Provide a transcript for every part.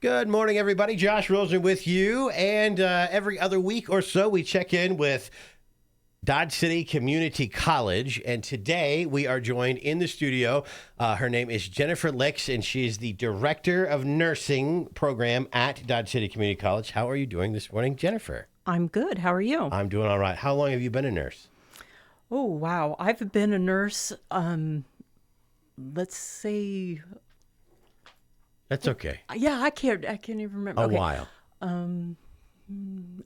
Good morning, everybody. Josh Rosen with you. And every other week or so, we check in with Dodge City Community College. And today we are joined in the studio. Her name is Jennifer Licks, and she is the Director of Nursing Program at Dodge City Community College. How are you doing this morning, Jennifer? I'm good. How are you? I'm doing all right. How long have you been a nurse? Oh, wow. I've been a nurse, let's say, That's okay. yeah, I can't even remember. A Okay. while.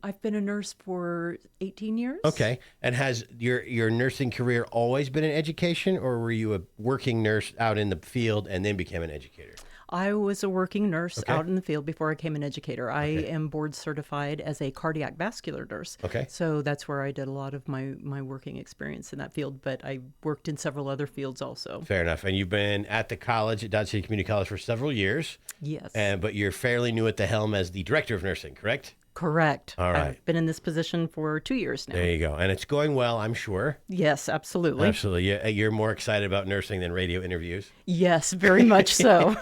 I've been a nurse for 18 years. Okay. And has your nursing career always been in education, or were you a working nurse out in the field and then became an educator? I was a working nurse Okay. out in the field before I became an educator. I am board certified as a cardiac vascular nurse. Okay. So that's where I did a lot of my working experience in that field, but I worked in several other fields also. Fair enough. And you've been at the college, at Dodge City Community College, for several years. Yes. But you're fairly new at the helm as the Director of Nursing, correct? Correct. All right. I've been in this position for 2 years now. There you go. And it's going well, I'm sure. Yes, absolutely. Absolutely. You're more excited about nursing than radio interviews. Yes, very much so.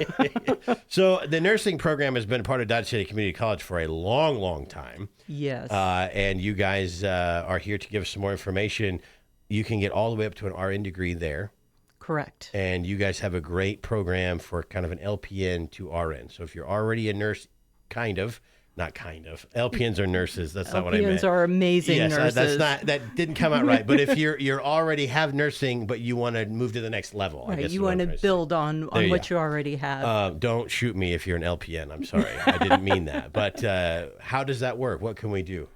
So the nursing program has been a part of Dodge City Community College for a long, long time. Yes. And you guys are here to give us some more information. You can get all the way up to an RN degree there. Correct. And you guys have a great program for kind of an LPN to RN. So if you're already a nurse, not kind of. LPNs are nurses. That's not what I meant. LPNs are amazing nurses. That didn't come out right. But if you're already have nursing, but you want to move to the next level, I Right. guess You want to build on what you already have. don't shoot me if you're an LPN. I'm sorry, I didn't mean that. But how does that work? What can we do?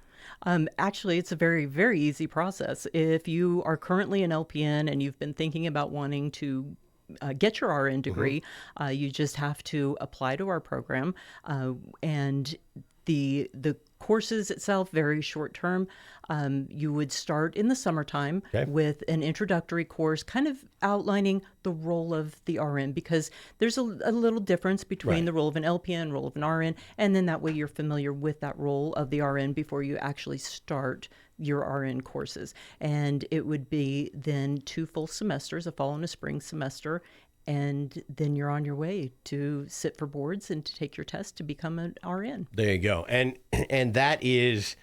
Actually, it's a very, very easy process. If you are currently an LPN and you've been thinking about wanting to get your RN degree, you just have to apply to our program, and the courses itself very short term. You would start in the summertime with an introductory course, kind of outlining the role of the RN, because there's a little difference between the role of an LPN, role of an RN, and then that way you're familiar with that role of the RN before you actually start your RN courses. And it would be then 2 full semesters, a fall and a spring semester, and then you're on your way to sit for boards and to take your test to become an RN. There you go. And that is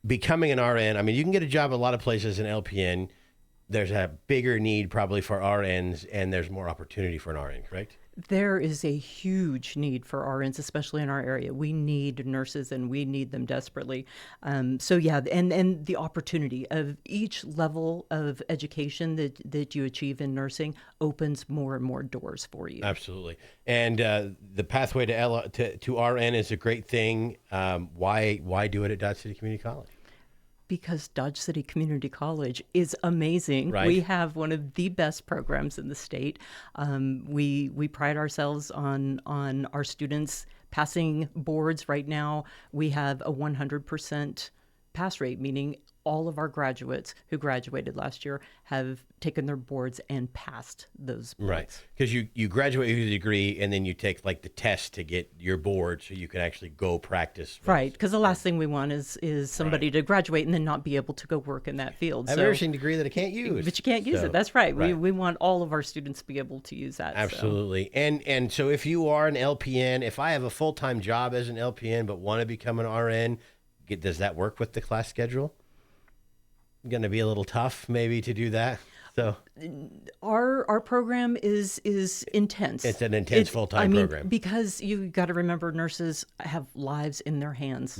becoming an RN. I mean, you can get a job a lot of places in LPN. There's a bigger need probably for RNs, and there's more opportunity for an RN, correct? There is a huge need for RNs, especially in our area. We need nurses, and we need them desperately. So yeah, and the opportunity of each level of education that you achieve in nursing opens more and more doors for you. Absolutely. And the pathway to RN is a great thing. Why do it at Dodge City Community College? Because Dodge City Community College is amazing. Right. We have one of the best programs in the state. We pride ourselves on our students passing boards. Right now, we have a 100% pass rate, meaning all of our graduates who graduated last year have taken their boards and passed those boards. Right. Because you graduate with a degree, and then you take like the test to get your board so you can actually go practice. Right. Because the last thing we want is somebody to graduate and then not be able to go work in that field. I have a nursing degree that I can't use. But you can't use it. That's right. We want all of our students to be able to use that. Absolutely. And so if you are an LPN, if I have a full-time job as an LPN but want to become an RN, does that work with the class schedule? Going to be a little tough maybe to do that. So our program is intense. It's an intense full-time program. Because you got to remember, nurses have lives in their hands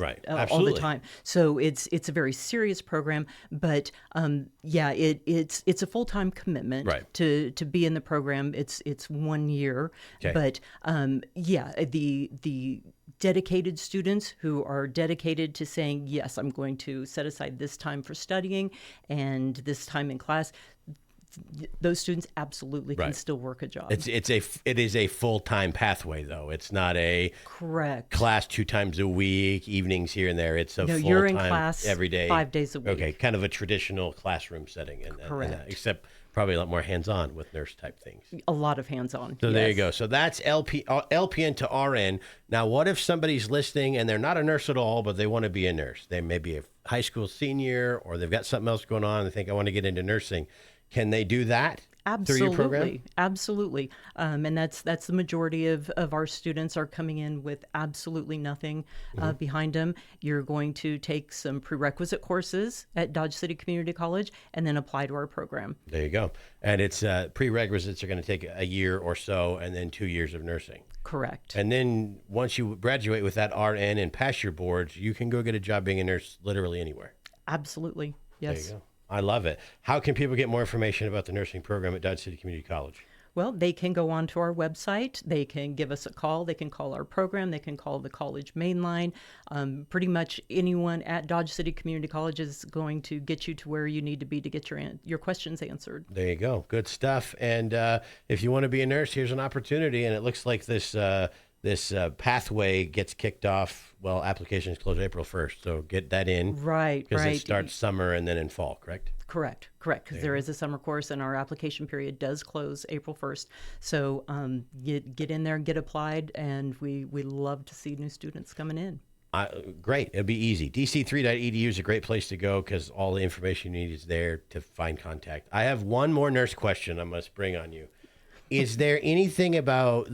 all the time. So it's a very serious program, but it's a full-time commitment to be in the program. It's 1 year, but the dedicated students who are dedicated to saying, yes, I'm going to set aside this time for studying and this time in class, those students absolutely can still work a job. It is a full-time pathway, though. It's not a class 2 times a week, evenings here and there. It's a full-time you're in class every day, 5 days a week. Okay, kind of a traditional classroom setting, except probably a lot more hands-on with nurse-type things. A lot of hands-on. So there you go. So that's LPN to RN. Now, what if somebody's listening and they're not a nurse at all, but they want to be a nurse? They may be a high school senior, or they've got something else going on and they think, I want to get into nursing. Can they do that? through your program? Absolutely. And that's the majority of our students are coming in with absolutely nothing behind them. You're going to take some prerequisite courses at Dodge City Community College and then apply to our program. There you go. And it's prerequisites are going to take a year or so and then 2 years of nursing. Correct. And then once you graduate with that RN and pass your boards, you can go get a job being a nurse literally anywhere. Absolutely. Yes. There you go. I love it. How can people get more information about the nursing program at Dodge City Community College? Well, they can go onto our website. They can give us a call. They can call our program. They can call the college main line. Pretty much anyone at Dodge City Community College is going to get you to where you need to be to get your questions answered. There you go. Good stuff. And if you want to be a nurse, here's an opportunity. And it looks like this pathway gets kicked off. Well, applications close April 1st, so get that in. Right. Because it starts summer and then in fall, correct? Correct. Because there is a summer course, and our application period does close April 1st. So get in there and get applied, and we love to see new students coming in. Great. It'll be easy. DC3.edu is a great place to go because all the information you need is there to find contact. I have one more nurse question I must bring on you. Is there anything about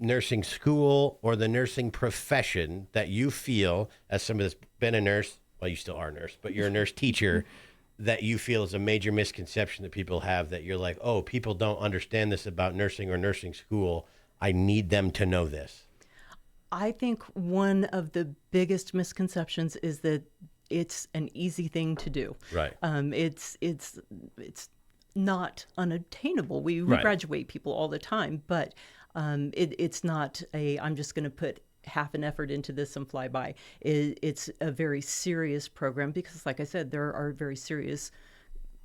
nursing school or the nursing profession that you feel, as somebody that's been a nurse, well, you still are a nurse, but you're a nurse teacher, that you feel is a major misconception that people have, that you're like, oh, people don't understand this about nursing or nursing school. I need them to know this. I think one of the biggest misconceptions is that it's an easy thing to do. Right. It's not unattainable. We Right. graduate people all the time, but it's not I'm just going to put half an effort into this and fly by. It's a very serious program because, like I said, there are very serious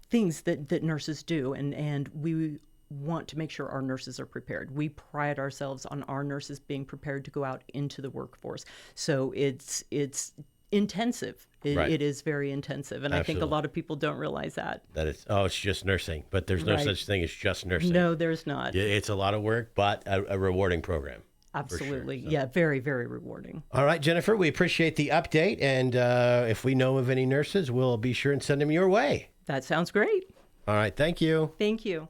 things that nurses do, and we want to make sure our nurses are prepared. We pride ourselves on our nurses being prepared to go out into the workforce. So it's intensive. Right. It is very intensive, and Absolutely. I think a lot of people don't realize that. That it's just nursing, but there's no Right. such thing as just nursing. No, there's not. It's a lot of work, but a rewarding program. Absolutely. Sure, so. Yeah, very, very rewarding. All right, Jennifer, we appreciate the update. And if we know of any nurses, we'll be sure and send them your way. That sounds great. All right, thank you. Thank you.